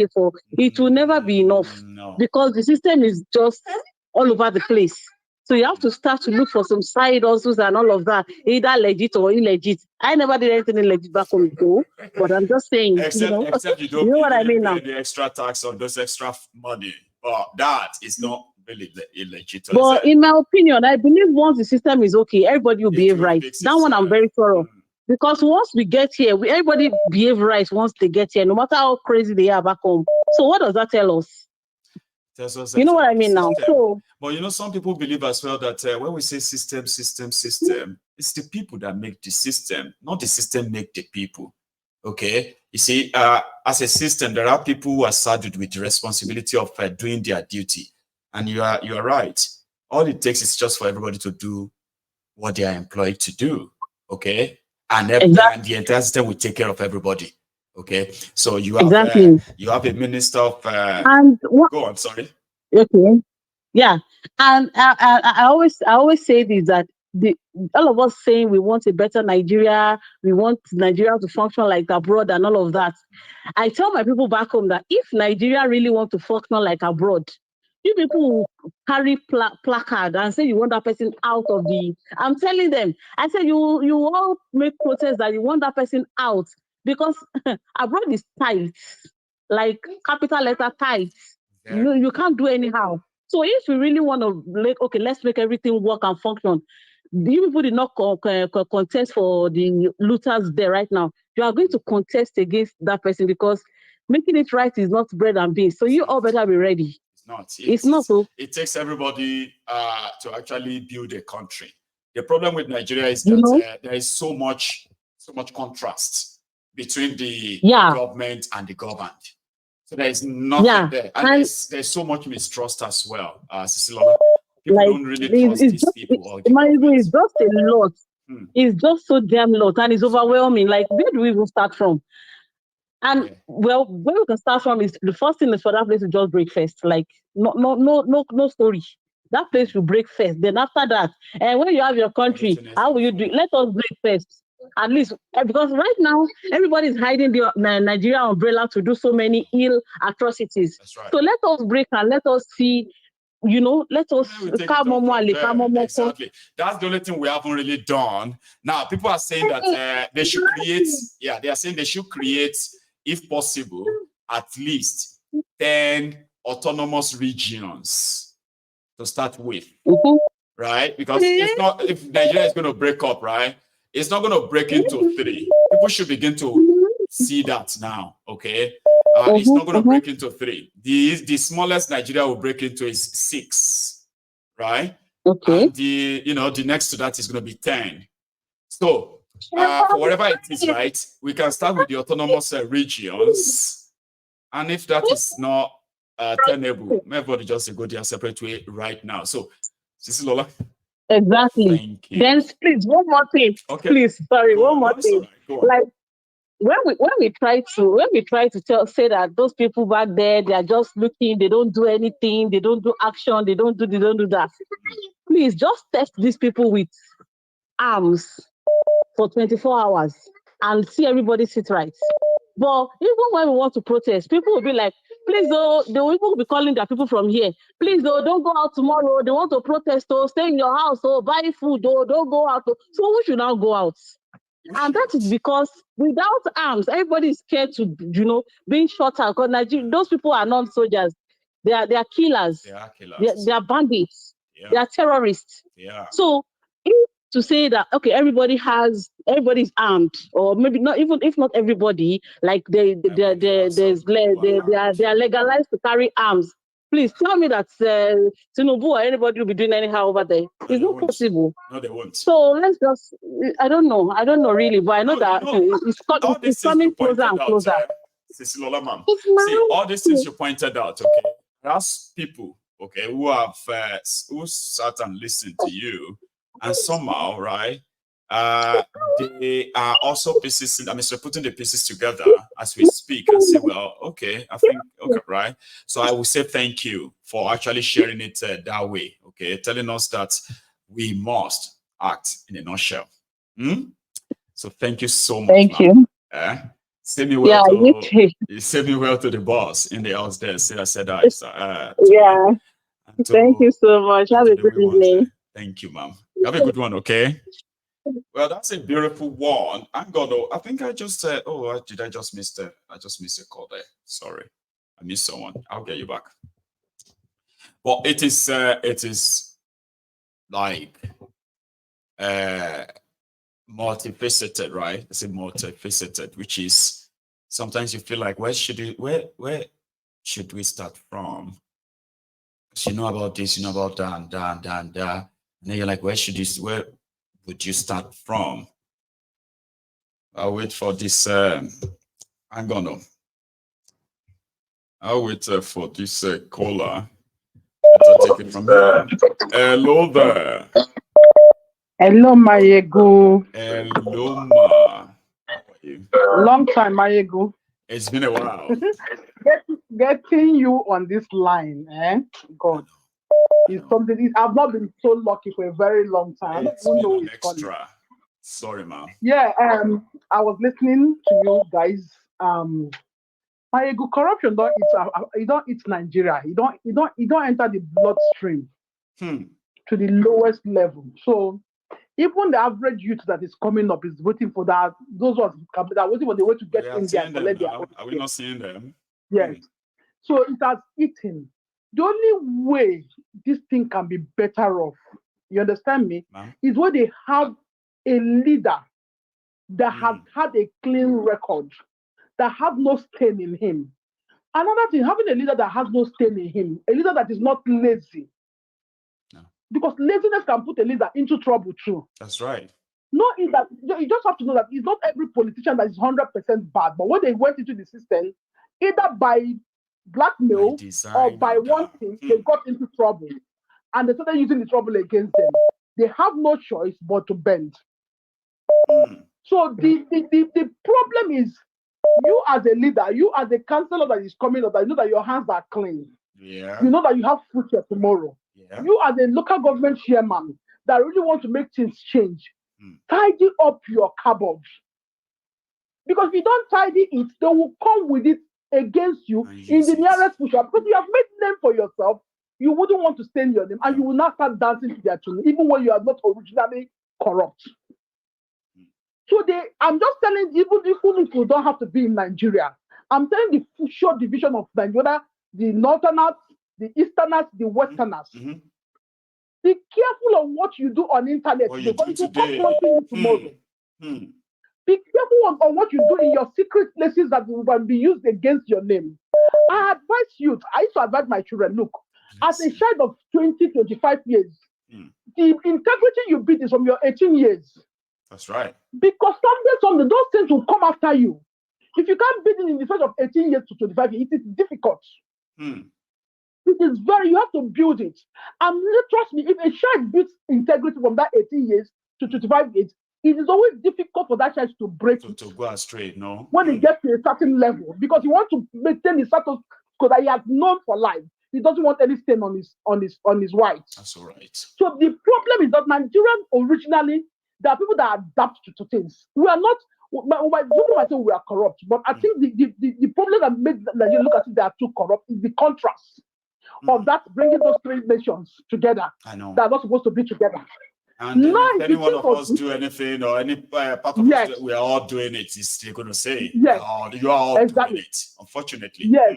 pay for, it will never be enough. No. Because the system is just all over the place. So you have to start to look for some side hustles and all of that, either legit or illegit. I never did anything illegit back home though, but I'm just saying, except you don't you know what I mean pay now. the extra tax on those extra money. But that is not really illegitimate. But in my opinion, I believe once the system is okay, everybody will behave right. That one I'm very sure of. Because once we get here, everybody behave right once they get here, no matter how crazy they are back home. So what does that tell us? You know what I mean now? So, but some people believe as well that when we say system, it's the people that make the system, not the system make the people. Okay, you see, as a system, there are people who are saddled with the responsibility of doing their duty, and you are right. All it takes is just for everybody to do what they are employed to do. Okay, and and the entire system will take care of everybody. Okay, so you have you have a minister of go on, sorry. Okay, yeah, and I always say this, that all of us saying we want a better Nigeria, we want Nigeria to function like abroad and all of that. I tell my people back home that if Nigeria really want to function like abroad, you people will carry placard and say you want that person out of the. I'm telling them, I said you all make protests that you want that person out, because abroad is tight, like capital letter tight. Yeah. You can't do anyhow. So if we really want to, let's make everything work and function. You people did not contest for the looters there right now. You are going to contest against that person, because making it right is not bread and beans. So you all better be ready. It's not. It takes everybody to actually build a country. The problem with Nigeria is that there is so much contrast between the government and the governed. So there is nothing there, and there's so much mistrust as well. People don't really trust these people. It's just a lot. It's just so damn lot, and it's overwhelming. Like, where do we even start from? And well, where we can start from is the first thing is for that place to just break first. Like, no story. That place will break first. Then after that, and when you have your country, how will you do it? Let us break first. At least, because right now everybody is hiding the Nigerian umbrella to do so many ill atrocities. Right. So let us break and let us see. Let us come exactly. That's the only thing we haven't really done. Now, people are saying that they should create. Yeah, they are saying they should create, if possible, at least 10 autonomous regions to start with, right? Because if Nigeria is going to break up, right? It's not going to break into 3. People should begin to see that now, okay? It's not going to break into 3. The smallest Nigeria will break into is 6, right? Okay. And the next to that is going to be 10. So for whatever it is, right, we can start with the autonomous regions. And if that is not tenable, everybody just go their separate way right now. So, Sisi Lola. Exactly. Then please, one more thing. Okay. Please, sorry, one more thing. Like, when we try to say that those people back there, they are just looking, they don't do anything, they don't do action, they don't do that. Please just test these people with arms for 24 hours and see everybody sit right. But even when we want to protest, people will be like, please, though, the people will be calling their people from here. Please, though, don't go out tomorrow. They want to protest, though, stay in your house, or buy food, though, don't go out. So we should now go out. And that is because without arms, everybody is scared to, being shot at. Because those people are not soldiers. They are killers. They are killers. They are bandits. Yeah. They are terrorists. Yeah. So to say that, okay, everybody's armed, or maybe not, even if not everybody, like they are legalized to carry arms. Please tell me that Tinubu or anybody will be doing anyhow over there. It's not possible. No, they won't. So let's just, I don't know really, but I know that it's coming closer and closer. Sisi Lola, ma'am. See, all these things you pointed out, okay, there's people, okay, who have who sat and listened to you, and somehow, right, they are also pieces. So putting the pieces together as we speak and say, well, okay, I think, okay, right. So I will say thank you for actually sharing it that way, okay, telling us that we must act in a nutshell. So thank you so much. Thank you. Say me well Yeah, you to too. you say me well to the boss in the house there. Say I said that Yeah. Thank you to so much. and Have to a the good wee ones evening. there. Thank you, ma'am. You have a good one, okay? Well, that's a beautiful one. I'm gonna. I think I just said. Oh, did I just miss the? I just missed a call there. Sorry, I missed someone. I'll get you back. Well, it is. It is like uh multifaceted, right? It's a multifaceted, which is sometimes you feel like where should we start from? Because you know about this, you know about that, and that, and that, and that. And then you're like, where would you start from? I'll wait for this. I'm gonna. I'll wait for this caller. I'll take it from here. Hello there. Hello, Mayego. Hello, ma. How are you? Long time, Mayego. It's been a while. Getting you on this line, I God, know. I is know. something. I've not been so lucky for a very long time. I don't It's even been know an it's coming. extra. Sorry, ma'am. Yeah, I was listening to you guys. Mayego, corruption don't you don't eat Nigeria. You don't enter the bloodstream Hmm. to the lowest level. So even the average youth that is coming up is waiting for that. Those ones that are waiting for the way to get We are in there and seeing them collect their now. own Are we share. not seeing them? Yes. Hmm. So it has eaten. The only way this thing can be better off, you understand me, Ma'am? is when they have a leader that has Hmm. had a clean record, that have no stain in him. Another thing, having a leader that has no stain in him, a leader that is not lazy, No. because laziness can put a leader into trouble too. That's right. No, is that you just have to know that it's not every politician that is 100% bad, but when they went into the system, either by By blackmail or design by and one thing, they hmm. got into trouble and they started using the trouble against them. They have no choice but to bend. Hmm. So the problem is you as a leader, you as a counselor that is coming up, that you know that your hands are clean, Yeah. you know that you have future tomorrow. Yeah. You as a local government chairman that really want to make things change, Hmm. tidy up your cupboard. Because if you don't tidy it, they will come with it against you And in use the it. nearest push-up. Because you have made name for yourself, you wouldn't want to stain your name, and Yeah. you will not start dancing to their tune, even when you are not originally corrupt. So I'm just telling, even if you don't have to be in Nigeria, I'm telling the future division of Nigeria, the Northerners, the Easterners, the Mm-hmm. Westerners. Mm-hmm. Be careful of what you do on internet What today, you because do it will come today? crushing you Hmm. tomorrow. Hmm. Be careful on what you do in your secret places that will be used against your name. I advise youth, I used to advise my children, look, as a Listen. child of 20, 25 years, Hmm. the integrity you build is from your 18 years. That's right. Because someday, those things will come after you. If you can't build it in the phase of 18 years to 25 years, it is difficult. Hmm. It is you have to build it. And trust me, if a child builds integrity from that 18 years to 25 years, it is always difficult for that child to break it To go astray, no? when Hmm. it gets to a certain level, because he wants to maintain the status quo that he has known for life. He doesn't want any stain on his white. That's all right. So the problem is that Nigerians originally, there are people that adapt to things. We are not. People might say we are corrupt, but I think the problem that makes Nigeria look as if they are too corrupt is the contrast of that bringing those three nations together I know. that are not supposed to be together. And Now, then if if any you one think of of us it, do anything or any part of us, yes, we are all doing it. It's still going to say yes, you are all doing exactly, it. Unfortunately. yes,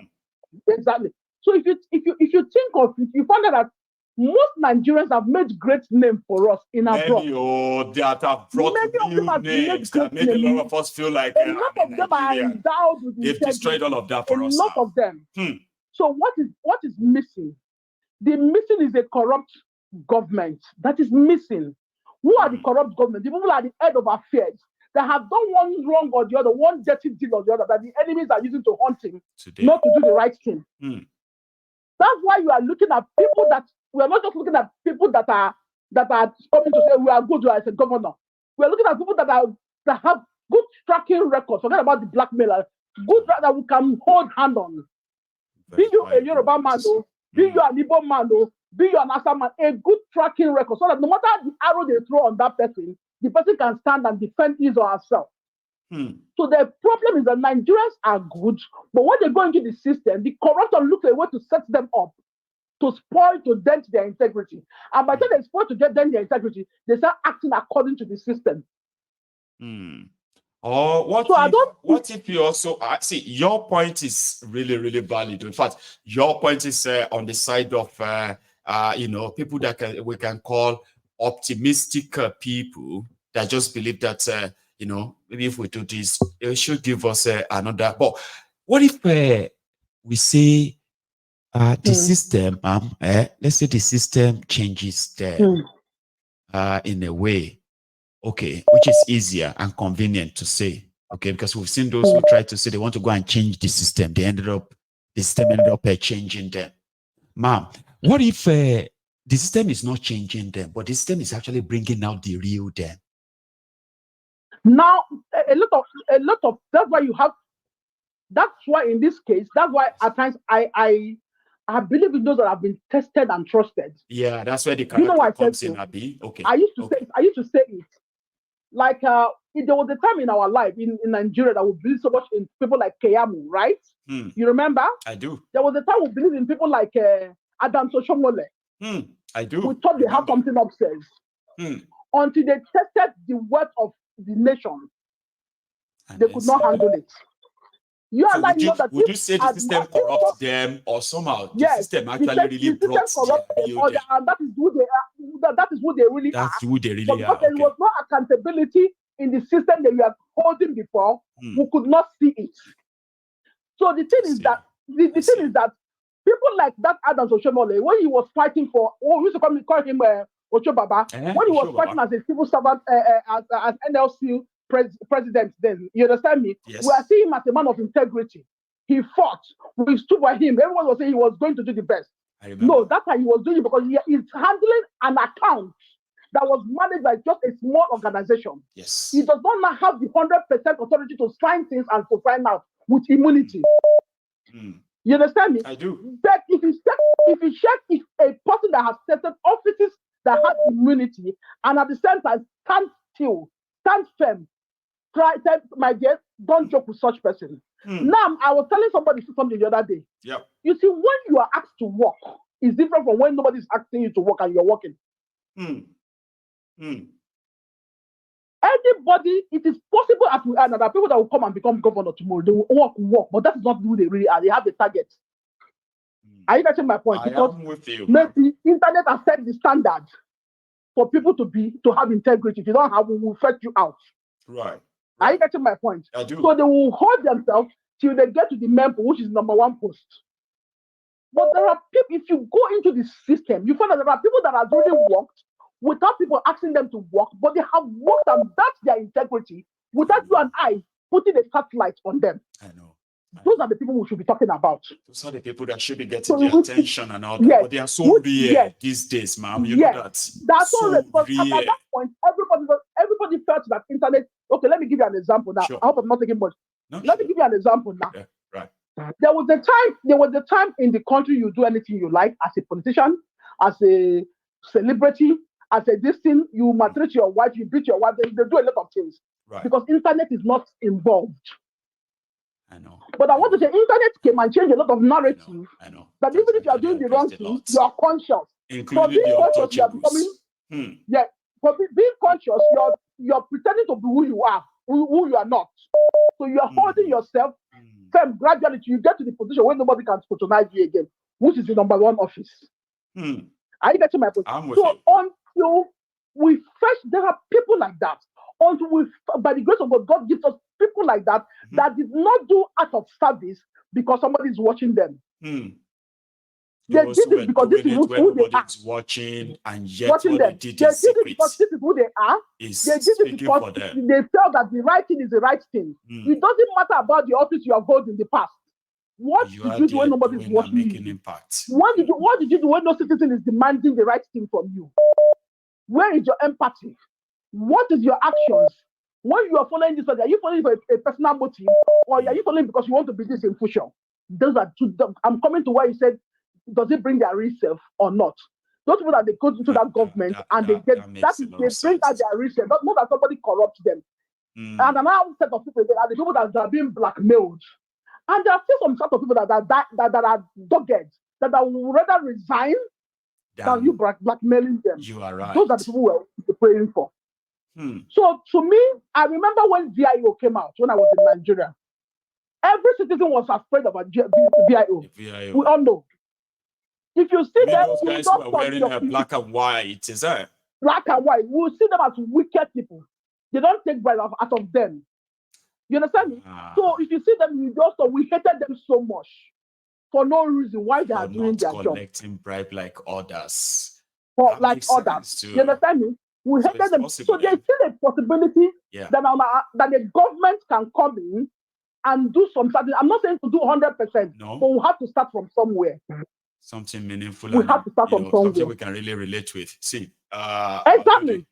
exactly. So if you think of it, you find out that most Nigerians have made great name for us in abroad. Many that have brought Many of them new have made names great that made a lot name. of us feel like A I'm lot a of them are Nigerian. endowed with They've integrity. destroyed all of that A for us lot now. of them. So what is missing? The missing is a corrupt government that is missing. Who are the corrupt government? The people at the head of affairs that have done one wrong or the other, one dirty deal or the other, that the enemies are using to hunt him, Today. not to do the right thing. That's why you are looking at people that we are not just looking at people that are coming to say we are good as a governor. We are looking at people that have good tracking records. Forget about the blackmailer. Good that we can hold hand on. Be you a Yoruba man, though, be you an Igbo man, though, be you an Asa man, a good tracking record, so that no matter the arrow they throw on that person, the person can stand and defend his or herself. So the problem is that Nigerians are good, but when they go into the system, the corruption looks a way to set them up, to spoil, to dent their integrity. And by the time they spoil to dent their integrity, they start acting according to the system. Or what So what if you also see, your point is really, really valid. In fact, your point is on the side of people that we can call optimistic people that just believe that maybe if we do this, it should give us another. But what if we say the system, let's say the system changes them in a way, okay, which is easier and convenient to say, okay, because we've seen those who try to say they want to go and change the system. The system ended up changing them. Ma'am, what if the system is not changing them, but the system is actually bringing out the real them? Now, a lot of, that's why in this case, that's why at times I believe in those that have been tested and trusted. Yeah, that's where the character comes in, Abi. Okay. I used to say it. Like there was a time in our life in Nigeria that we believe so much in people like Keyamu, right? You remember? I do. There was a time we believed in people like Adam Soshomole. I do. We thought they had something upstairs. Until they tested the wealth of the nation, they could not handle it. Would you say the system corrupts them, or somehow the system actually really brought them? And that is who they are. That is who they really are. That's who they really but are. There was no accountability in the system that we are holding before. We could not see it. So the thing is that the thing is that people like that Adams Oshomole, when he was fighting for, we used to call him Ochobaba, when he was fighting as a civil servant, as NLC president, then you understand me? Yes. We are seeing him as a man of integrity. He fought. We stood by him. Everyone was saying he was going to do the best. No, that's how he was doing it, because he's handling an account that was managed by just a small organization. Yes. He does not have the 100% authority to sign things and to find out with immunity. You understand me? I do. But if you check if a person that has certain offices that have immunity and at the same time stand still, stand firm, my dear, don't joke with such person. Now, I was telling somebody something the other day. Yeah. You see, when you are asked to work, it's different from when nobody's asking you to work and you're working. Anybody, it is possible as we are now, there are people that will come and become governor tomorrow. They will work, but that's not who they really are. They have a target. Are you getting my point? I am with you. The internet has set the standard for people to have integrity. If you don't have, we will fetch you out. Right. Are you getting my point? I do. So they will hold themselves till they get to the member, which is #1 post. But there are people, if you go into the system, you find that there are people that have really worked without people asking them to work, but they have worked and that's their integrity without you and I putting a spotlight on them. I know. Those are the people we should be talking about. Those are the people that should be getting the attention and all that. Yes. But they are so rare these days, ma'am. You know that. That's so all. Because at that point, everybody felt that internet. Okay, let me give you an example now. Sure. I hope I'm not taking much. Let me give you an example now. Yeah, right. There was a time in the country you do anything you like as a politician, as a celebrity, as a this thing, you maltreat your wife, you beat your wife, they do a lot of things. Right. Because internet is not involved. I know. But I want to say internet came and changed a lot of narrative. I know. That even if you are doing the wrong thing, you are conscious. Including the conscious, you are becoming, for being conscious, you're pretending to be who you are, who you are not. So you are holding yourself firm gradually till you get to the position where nobody can scrutinize you again, which is the #1 office. Are you getting my point? So until we first, there are people like that. Until we, by the grace of God gives us people like that that did not do out of service because somebody is watching them. They did it because this is who they are. Watching, and yet watching them. They did it because this is who they are. They did it because they felt that the right thing is the right thing. It doesn't matter about the office you have held in the past. What did you do when nobody is watching you? What did you do when no citizen is demanding the right thing from you? Where is your empathy? What is your actions? When you are following this, are you following for a personal motive, or are you following because you want to be this in future? Those are two. I'm coming to where you said, does it bring their real self or not? Those people that they go into that government and they bring out their real self. Not that somebody corrupts them. And another set of people are the people that are being blackmailed. And there are still some sort of people that are dogged, that would rather resign than you blackmailing them. You are right. Those are the people we're praying for. So to me, I remember when VIO came out, when I was in Nigeria, every citizen was afraid of a VIO. We all know. If you see them, those guys who are wearing black and white, is that? Black and white, we will see them as wicked people. They don't take bread out of them. You understand me? So if you see them, we hated them so much for no reason why they are doing their job. Collecting bribe like others. Like others. You understand me? We hated them. So there's still a possibility that the government can come in and do something. I'm not saying to do 100%, but we have to start from somewhere. Something meaningful. We have to start from somewhere. Something we can really relate with. See, exactly.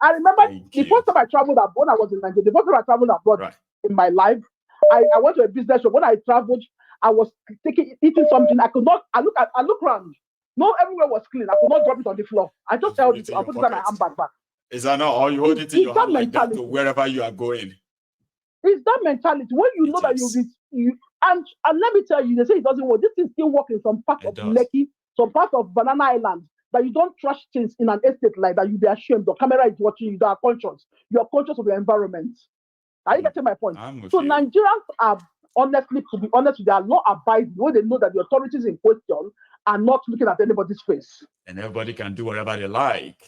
I remember the first time I traveled abroad, when I was in Nigeria, the first time I traveled abroad in my life, I went to a business shop. When I traveled, I was eating something. I look around. No, everywhere was clean. I could not drop it on the floor. I just held it. I put it in my handbag back. Is that not all you hold it in your hand like that to wherever you are going? It's that mentality. When you know that and let me tell you, they say it doesn't work. This is still working in some parts of Lekki, some parts of Banana Island, that you don't trash things in an estate like that. You be ashamed. The camera is watching you. You are conscious. You are conscious of your environment. Are you getting my point? So Nigerians are, honestly, to be honest, they are law abiding when they know that the authorities in question are not looking at anybody's face. And everybody can do whatever they like.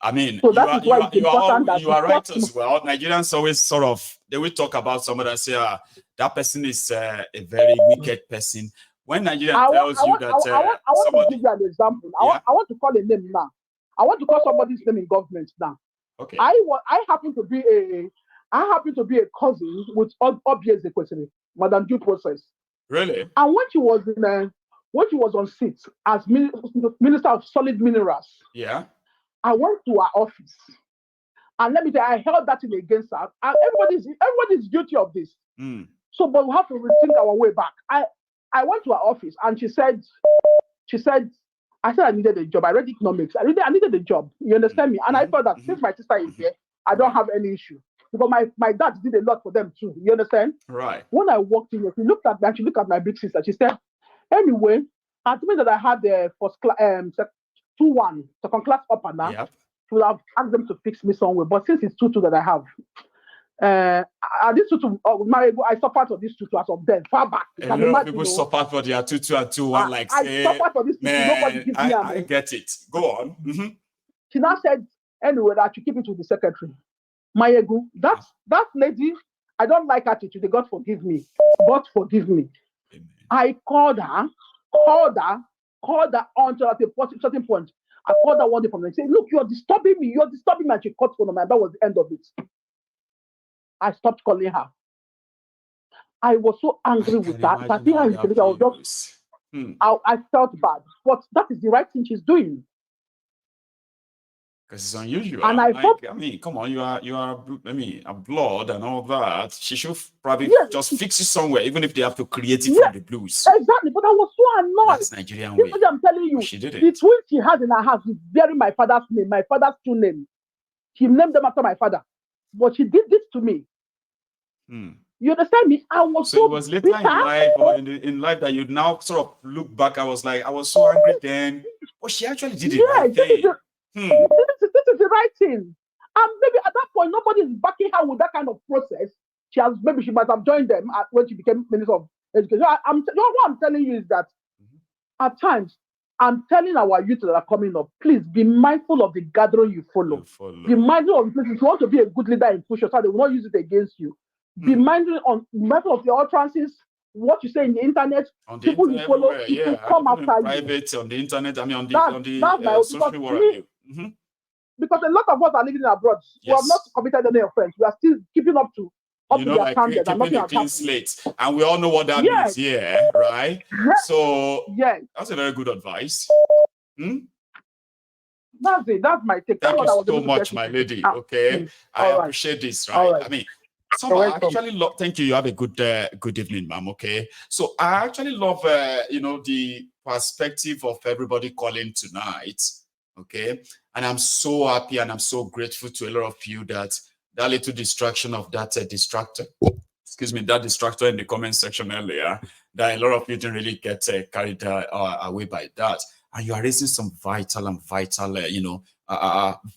I mean, so that is why it's important that you are right as well. Nigerians always sort of, they will talk about somebody and say, that person is a very wicked person. When Nigerian tells you that I want to give you an example. I want to call a name now. I want to call somebody's name in government now. Okay. I happen to be a cousin with obvious equity, Madam Due Process. Really? And when she was on seat as Minister of Solid Minerals, I went to her office, and let me tell you, I held that thing against her. And everybody's guilty of this. So, but we have to rethink our way back. I went to her office, and she said, I said I needed a job. I read economics. I needed a job. You understand me? And I thought that since my sister is here, I don't have any issue. Because my dad did a lot for them too. You understand? Right. When I walked in, she looked at me and she looked at my big sister. She said, anyway, I told me that I had the first class, 2-1, second class upper now. Yep. She would have asked them to fix me somewhere. But since it's 2-2 that I have, this 2-2, I suffered for this 2-2 as of then, far back. A lot of people suffered for their 2-2 and 2-1, like say, I suffered for this 2-2. Nobody gives me I get it. Go on. She now said, anyway, that you keep it with the secretary. Mayegu, that lady, I don't like her attitude. God forgive me. God forgive me. Amen. I called her until at a certain point. I called her one day from there and said, look, you're disturbing me. And she cut phone, and that was the end of it. I stopped calling her. I was so angry with that. I think I felt bad. But that is the right thing she's doing. Because it's unusual. And I mean, come on, you are a blood and all that. She should probably just fix it somewhere, even if they have to create it from the blues. Exactly, but I was so annoyed. That's Nigerian way. I'm telling you, she did it. The twins she had in her house is bearing my father's name, my father's true name. She named them after my father. But she did this to me. You understand me? I was so it was later in life or in life that you now sort of look back. I was so angry then. But she actually did it right thing. This is the right thing. And maybe at that point, nobody is backing her with that kind of process. Maybe she might have joined them when she became Minister of Education. What I'm telling you is that at times, I'm telling our youth that are coming up, please be mindful of the gathering you follow. Be mindful of the places. If you want to be a good leader in push, they will not use it against you. Be mindful of your utterances, what you say in the internet, people you follow, come after private, on the internet, on the social world. Because a lot of us are living abroad. We have not committed any offense. We are still keeping up to their standards. Keeping a clean slate. And we all know what that means here, right? So that's a very good advice. That's it. That's my take. Thank you so much, my lady. Okay. I appreciate this, right? I mean, I actually thank you. You have a good evening, ma'am. Okay. So I actually love, the perspective of everybody calling tonight. Okay. And I'm so happy and I'm so grateful to a lot of you that that little distraction of that distractor. Excuse me, that distractor in the comment section earlier, that a lot of you didn't really get carried away by that. And you are raising some vital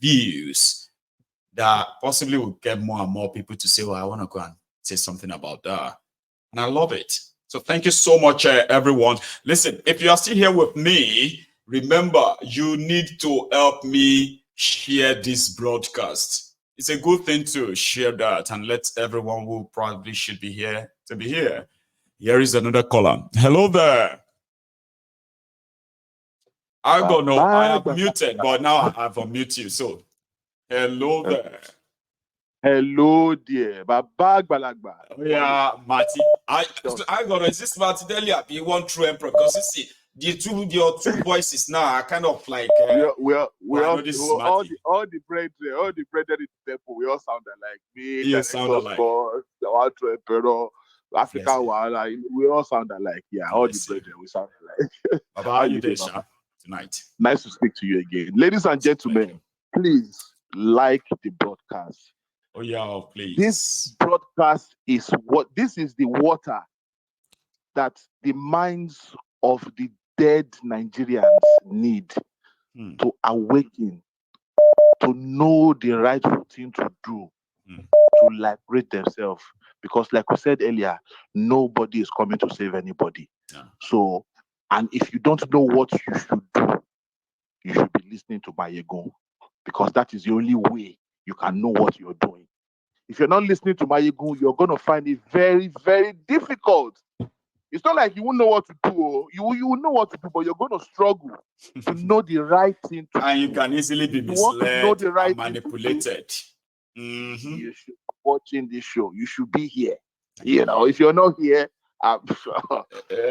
views that possibly will get more and more people to say, well, I want to go and say something about that. And I love it. So thank you so much, everyone. Listen, if you are still here with me, remember, you need to help me share this broadcast. It's a good thing to share that and let everyone who probably should be here to be here. Here is another caller. Hello there. I don't know. I have muted, but now I've unmuted you. So, hello there. Hello, dear. Baba Balagba. Yeah, Marty. I got to is this Marty Delia? You want true emperor? Because you see, your two voices now are kind of like we all the brethren in the temple, we all sound alike. Me, you sound alike. The true emperor, African one, we all sound alike. Yeah, all the brethren, we sound alike. Baba, how you doing, tonight? Nice to speak to you again. Ladies and gentlemen, please like the broadcast. Oh yeah, please. This broadcast is this is the water that the minds of the dead Nigerians need to awaken, to know the rightful thing to do, to liberate themselves. Because like we said earlier, nobody is coming to save anybody. Yeah. So, and if you don't know what you should do, you should be listening to Mayegun, because that is the only way you can know what you're doing. If you're not listening to Mayegun, you're going to find it very, very difficult. It's not like you won't know what to do. You will know what to do, but you're going to struggle to know the right thing to do. And you can easily be misled and manipulated. You should be watching this show. You should be here. You know, if you're not here,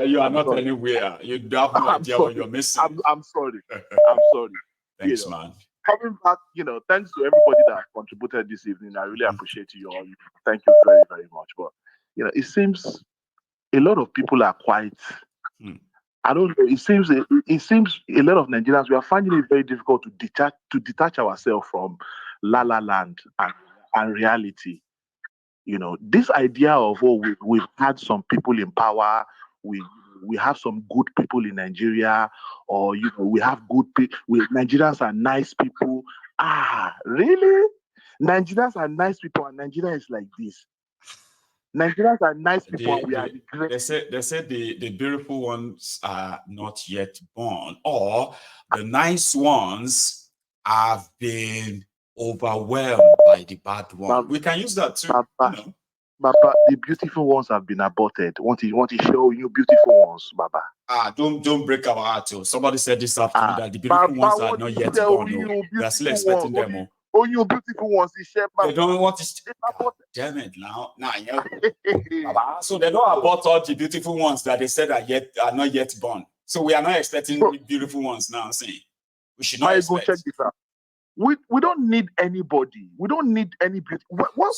you are not anywhere. You have no idea what you're missing. I'm sorry. I'm sorry. Thanks, man. Coming back, thanks to everybody that contributed this evening. I really appreciate you all. Thank you very, very much. But it seems a lot of people are quite. I don't know. It seems a lot of Nigerians, we are finding it very difficult to detach ourselves from La La Land and reality. This idea of we've had some people in power, we have some good people in Nigeria, or we have good people. Nigerians are nice people. Really? Nigerians are nice people, and Nigeria is like this. Nigerians are nice people, and we are the great. They say the beautiful ones are not yet born, or the nice ones have been overwhelmed by the bad one. We can use that too. Baba, the beautiful ones have been aborted. Want to show you beautiful ones, Baba? Don't break our heart. Somebody said this afternoon that the beautiful ones are not yet born. We are still expecting them. Oh, you beautiful ones, they don't want to. Damn it! Now, Baba. So they don't abort all the beautiful ones that they said are not yet born. So we are not expecting beautiful ones now. I'm saying we should not expect. Go check this out. We don't need anybody. We don't need any beauty. What